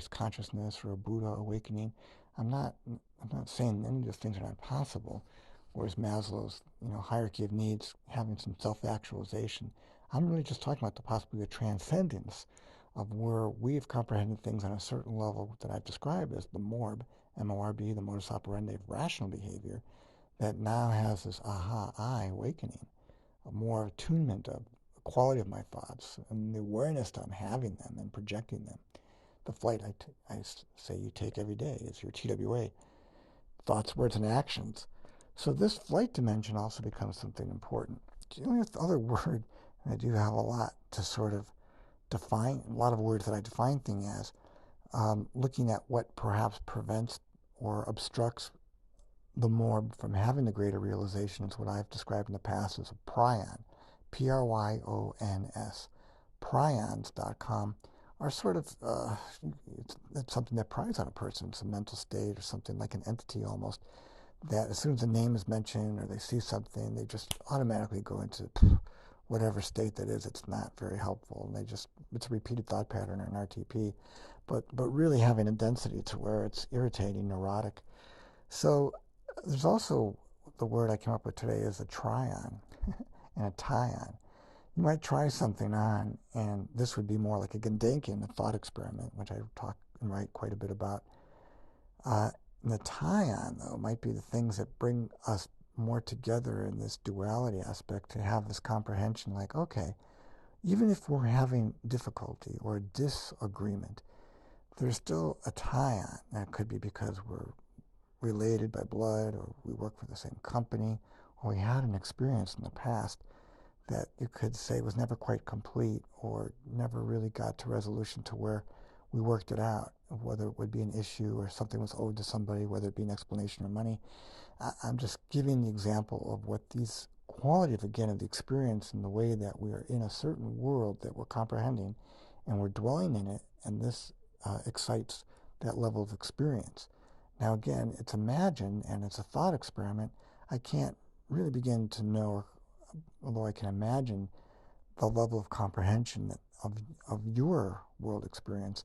Christ consciousness or a Buddha awakening. I'm not saying any of those things are not possible. Whereas Maslow's, hierarchy of needs, having some self-actualization. I'm really just talking about the possibility of transcendence, of where we've comprehended things on a certain level that I've described as the MORB, M-O-R-B, the modus operandi of rational behavior, that now has this aha, I awakening, a more attunement of the quality of my thoughts and the awareness that I'm having them and projecting them. The flight I say you take every day is your TWA, thoughts, words, and actions. So this flight dimension also becomes something important. The only other word, and I do have a lot to sort of define, a lot of words that I define things as, looking at what perhaps prevents or obstructs the morb from having the greater realization is what I've described in the past as a prion, P-R-Y-O-N-S. Prions.com are sort of, it's something that pries on a person. It's a mental state or something like an entity almost, that as soon as a name is mentioned or they see something, they just automatically go into whatever state that is. It's not very helpful. And it's a repeated thought pattern or an RTP, but really having a density to where it's irritating, neurotic. So there's also the word I came up with today is a trion and a tyon. You might try something on, and this would be more like a Gedanken, a thought experiment, which I talk and write quite a bit about. The tyon, though, might be the things that bring us more together in this duality aspect to have this comprehension like, okay, even if we're having difficulty or a disagreement, there's still a tyon. That could be because we're related by blood or we work for the same company or we had an experience in the past that you could say was never quite complete or never really got to resolution to where we worked it out, whether it would be an issue or something was owed to somebody, whether it be an explanation or money. I'm just giving the example of what these qualities, again, of the experience and the way that we are in a certain world that we're comprehending and we're dwelling in it, and this excites that level of experience. Now, again, it's imagined and it's a thought experiment. I can't really begin to know, although I can imagine the level of comprehension of your world experience,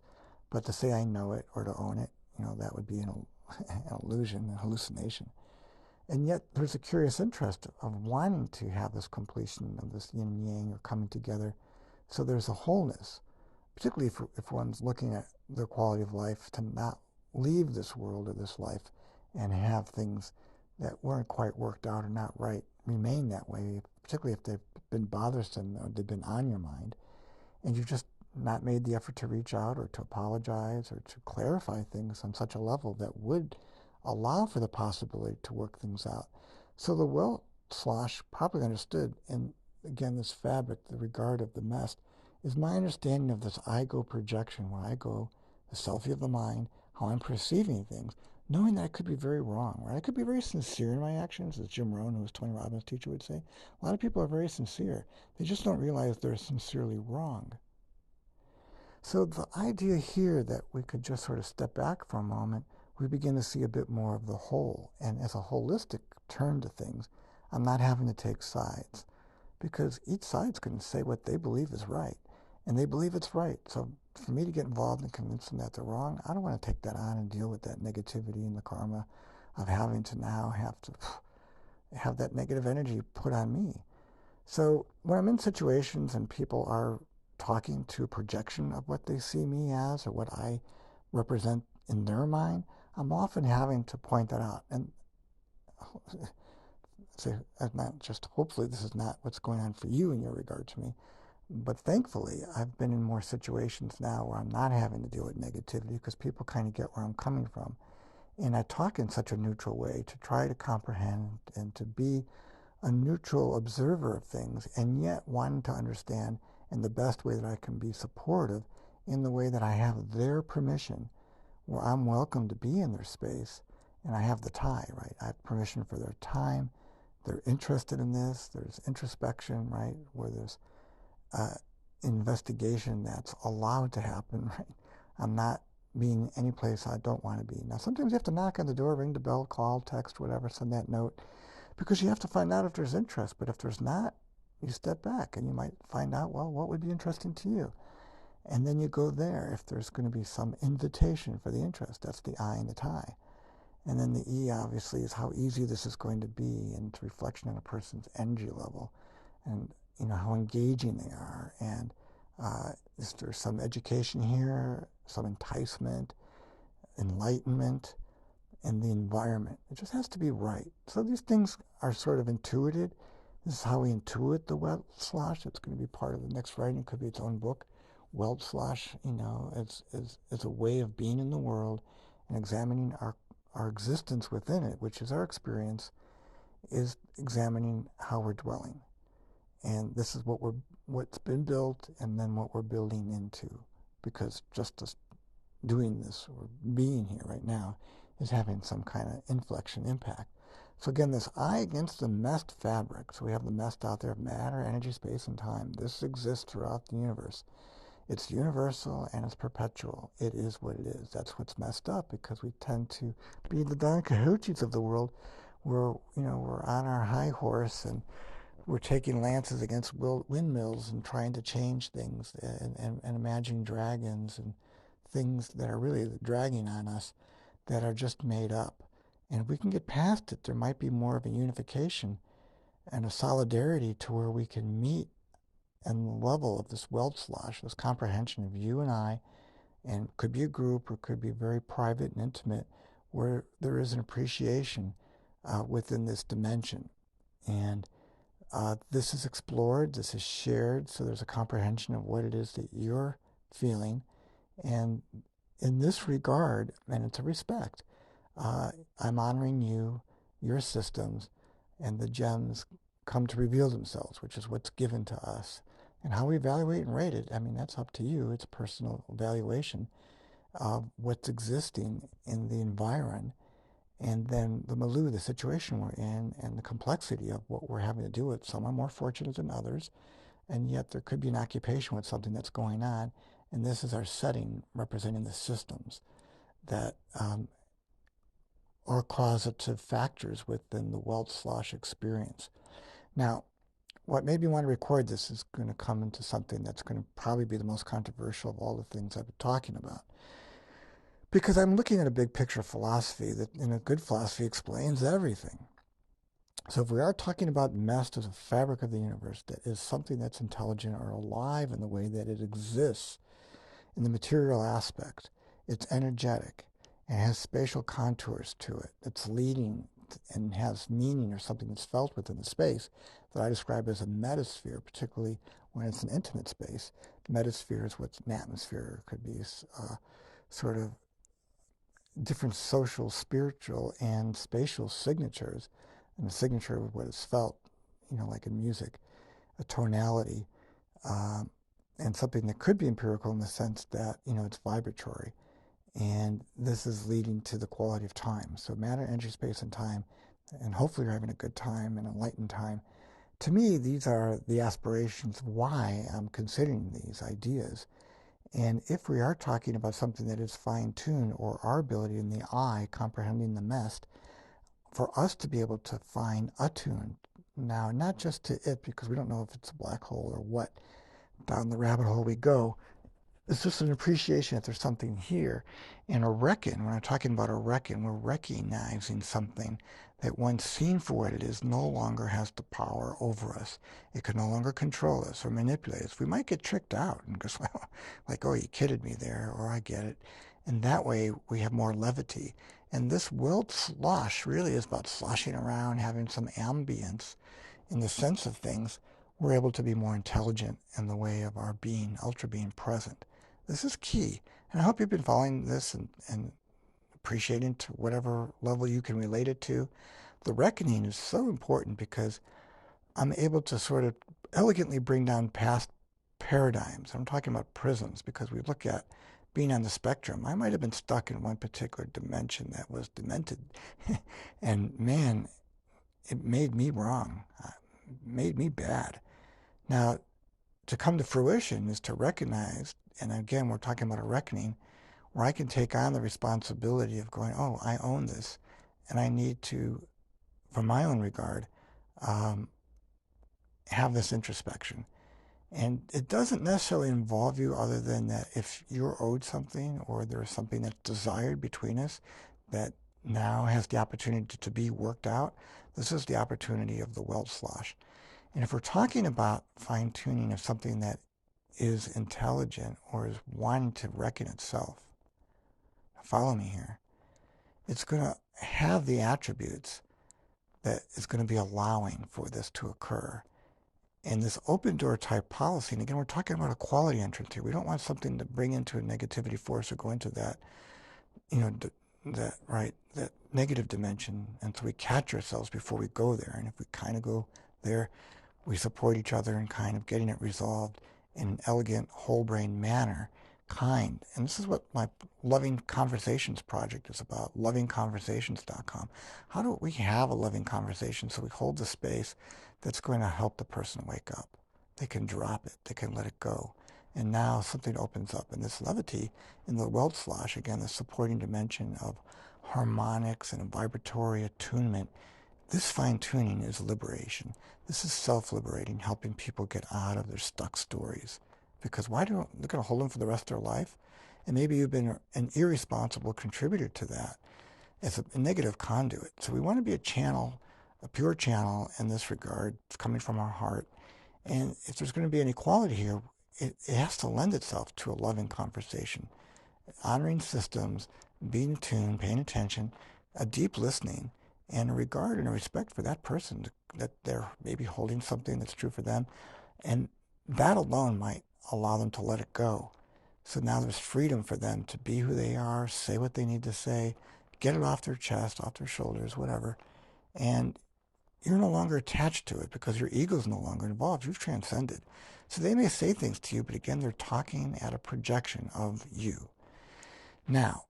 but to say I know it or to own it, that would be an illusion, an hallucination. And yet there's a curious interest of wanting to have this completion of this yin and yang or coming together. So there's a wholeness, particularly if one's looking at their quality of life, to not leave this world or this life and have things that weren't quite worked out or not right remain that way, particularly if they've been bothersome or they've been on your mind, and you've just not made the effort to reach out or to apologize or to clarify things on such a level that would allow for the possibility to work things out. So the well slosh, properly understood, and again, this fabric, the regard of the mess, is my understanding of this I-go projection, where I go, the selfie of the mind, how I'm perceiving things, knowing that I could be very wrong, right? I could be very sincere in my actions, as Jim Rohn, who was Tony Robbins' teacher, would say. A lot of people are very sincere. They just don't realize they're sincerely wrong. So the idea here that we could just sort of step back for a moment, we begin to see a bit more of the whole. And as a holistic turn to things, I'm not having to take sides, because each side's going to say what they believe is right, and they believe it's right. So for me to get involved and convince them that they're wrong, I don't want to take that on and deal with that negativity and the karma of having to now have to have that negative energy put on me. So when I'm in situations and people are talking to a projection of what they see me as or what I represent in their mind, I'm often having to point that out. And say, not just hopefully this is not what's going on for you in your regard to me, but thankfully I've been in more situations now where I'm not having to deal with negativity because people kind of get where I'm coming from. And I talk in such a neutral way to try to comprehend and to be a neutral observer of things, and yet wanting to understand in the best way that I can be supportive in the way that I have their permission, where I'm welcome to be in their space, and I have the tie, right? I have permission for their time. They're interested in this. There's introspection, right? Where there's investigation that's allowed to happen, right? I'm not being any place I don't want to be. Now, sometimes you have to knock on the door, ring the bell, call, text, whatever, send that note, because you have to find out if there's interest. But if there's not, you step back and you might find out, well, what would be interesting to you? And then you go there if there's going to be some invitation for the interest. That's the I in the tie. And then the E obviously is how easy this is going to be, and it's a reflection on a person's energy level, and how engaging they are. And is there some education here, some enticement, enlightenment, and the environment? It just has to be right. So these things are sort of intuited. This is how we intuit the weld slosh. It's going to be part of the next writing. It could be its own book. Weld slosh, is a way of being in the world and examining our existence within it, which is our experience, is examining how we're dwelling. And this is what's been built, and then what we're building into, because just us doing this or being here right now is having some kind of inflection impact. So again, this I against the messed fabric. So we have the messed out there of matter, energy, space, and time. This exists throughout the universe. It's universal and it's perpetual. It is what it is. That's what's messed up, because we tend to be the Don Quixotes of the world. We're on our high horse, and we're taking lances against windmills and trying to change things, and imagining dragons and things that are really dragging on us, that are just made up. And if we can get past it, there might be more of a unification and a solidarity to where we can meet and the level of this weld slosh, this comprehension of you and I, and it could be a group or it could be very private and intimate, where there is an appreciation within this dimension. And this is explored, this is shared, so there's a comprehension of what it is that you're feeling. And in this regard, and it's a respect, I'm honoring you, your systems, and the gems come to reveal themselves, which is what's given to us. And how we evaluate and rate it, that's up to you. It's personal evaluation of what's existing in the environment, and then the milieu, the situation we're in, and the complexity of what we're having to do with. Some are more fortunate than others, and yet there could be an occupation with something that's going on. And this is our setting representing the systems that are causative factors within the weld slosh experience. Now, what made me want to record this is going to come into something that's going to probably be the most controversial of all the things I've been talking about. Because I'm looking at a big picture philosophy that, in a good philosophy, explains everything. So if we are talking about mess as a fabric of the universe, that is something that's intelligent or alive in the way that it exists in the material aspect, it's energetic and has spatial contours to it. It's leading and has meaning, or something that's felt within the space, that I describe as a metasphere, particularly when it's an intimate space. Metasphere is what's an atmosphere. It could be sort of different social, spiritual, and spatial signatures. And the signature of what is felt, like in music, a tonality, and something that could be empirical in the sense that, it's vibratory. And this is leading to the quality of time. So matter, energy, space, and time, and hopefully you're having a good time and enlightened time. To me, these are the aspirations of why I'm considering these ideas. And if we are talking about something that is fine-tuned, or our ability in the I comprehending the mess, for us to be able to find a tune, now not just to it, because we don't know if it's a black hole or what, down the rabbit hole we go. It's just an appreciation that there's something here. And a reckon, when I'm talking about a reckon, we're recognizing something that, once seen for what it is, no longer has the power over us. It can no longer control us or manipulate us. We might get tricked out and go, like, oh, you kidded me there, or I get it. And that way we have more levity. And this world slosh really is about sloshing around, having some ambience in the sense of things. We're able to be more intelligent in the way of our being, ultra being present. This is key. And I hope you've been following this and appreciating to whatever level you can relate it to. The reckoning is so important, because I'm able to sort of elegantly bring down past paradigms. I'm talking about prisms, because we look at being on the spectrum. I might have been stuck in one particular dimension that was demented. And man, it made me wrong. It made me bad. Now, to come to fruition is to recognize, and again, we're talking about a reckoning, where I can take on the responsibility of going, oh, I own this, and I need to, for my own regard, have this introspection. And it doesn't necessarily involve you other than that if you're owed something or there's something that's desired between us that now has the opportunity to be worked out, this is the opportunity of the weld slosh. And if we're talking about fine tuning of something that is intelligent or is wanting to reckon itself, follow me here, it's going to have the attributes that is going to be allowing for this to occur. And this open door type policy, and again, we're talking about a quality entrance here. We don't want something to bring into a negativity force or go into that, that negative dimension. And so we catch ourselves before we go there. And if we kind of go there, we support each other in kind of getting it resolved in an elegant, whole brain manner, kind. And this is what my Loving Conversations project is about, lovingconversations.com. How do we have a loving conversation so we hold the space that's going to help the person wake up? They can drop it. They can let it go. And now something opens up. And this levity in the weld slosh, again, the supporting dimension of harmonics and vibratory attunement, this fine-tuning is liberation. This is self-liberating, helping people get out of their stuck stories. Because they're going to hold them for the rest of their life? And maybe you've been an irresponsible contributor to that as a negative conduit. So we want to be a channel, a pure channel in this regard, coming from our heart. And if there's going to be an equality here, it has to lend itself to a loving conversation. Honoring systems, being attuned, paying attention, a deep listening, and a regard and a respect for that person, that they're maybe holding something that's true for them. And that alone might allow them to let it go. So now there's freedom for them to be who they are, say what they need to say, get it off their chest, off their shoulders, whatever. And you're no longer attached to it because your ego's no longer involved. You've transcended. So they may say things to you, but again, they're talking at a projection of you. Now,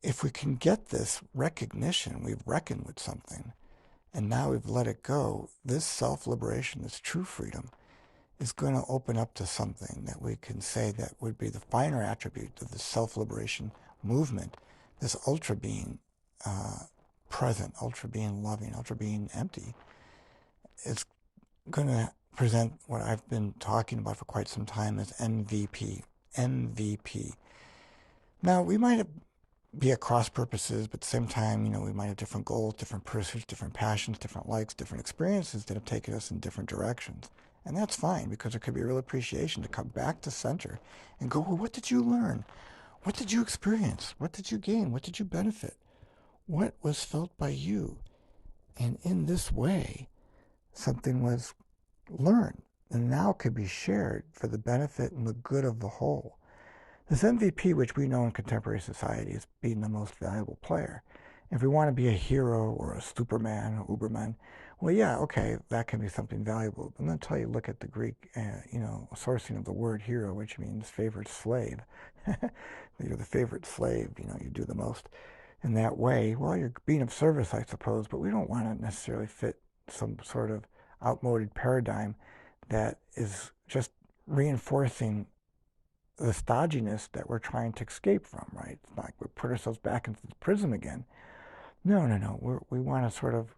if we can get this recognition, we've reckoned with something, and now we've let it go, this self-liberation, this true freedom, is going to open up to something that we can say that would be the finer attribute of the self-liberation movement, this ultra being present, ultra being loving, ultra being empty. It's going to present what I've been talking about for quite some time as MVP. MVP. Now, we might be at cross purposes, but at the same time, we might have different goals, different pursuits, different passions, different likes, different experiences that have taken us in different directions. And that's fine, because there could be a real appreciation to come back to center and go, well, what did you learn? What did you experience? What did you gain? What did you benefit? What was felt by you? And in this way, something was learned and now could be shared for the benefit and the good of the whole. This MVP, which we know in contemporary society as being the most valuable player. If we want to be a hero or a Superman or Uberman, well, yeah, okay, that can be something valuable. But until you look at the Greek, sourcing of the word hero, which means favorite slave. You're the favorite slave, you do the most in that way. Well, you're being of service, I suppose, but we don't want to necessarily fit some sort of outmoded paradigm that is just reinforcing the stodginess that we're trying to escape from, right? It's not like we put ourselves back into the prism again. No. We want to sort of,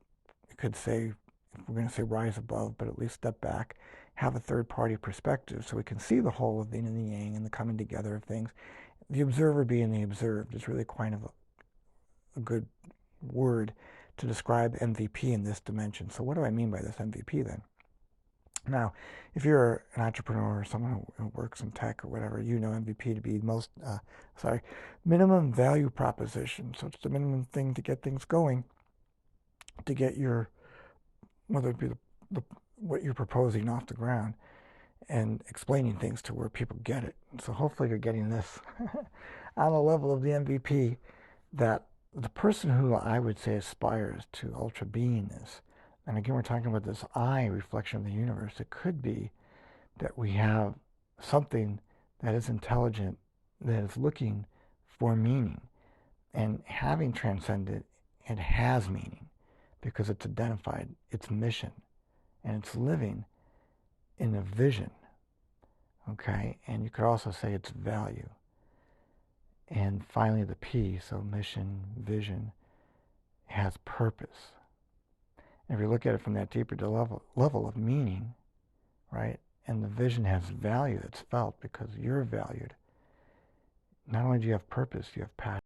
you could say, if we're going to say rise above, but at least step back, have a third-party perspective so we can see the whole of the yin and the yang and the coming together of things. The observer being the observed is really kind of a good word to describe MVP in this dimension. So what do I mean by this MVP then? Now, if you're an entrepreneur or someone who works in tech or whatever, you know MVP to be minimum value proposition. So it's the minimum thing to get things going, to get whether it be what you're proposing off the ground and explaining things to where people get it. So hopefully you're getting this on the level of the MVP, that the person who I would say aspires to ultra beingness. And again, we're talking about this I reflection of the universe. It could be that we have something that is intelligent, that is looking for meaning. And having transcended, it has meaning because it's identified its mission and it's living in a vision. Okay? And you could also say its value. And finally, the P, so mission, vision, has purpose. If you look at it from that deeper level of meaning, right, And the vision has value. It's felt because you're valued. Not only do you have purpose, you have passion.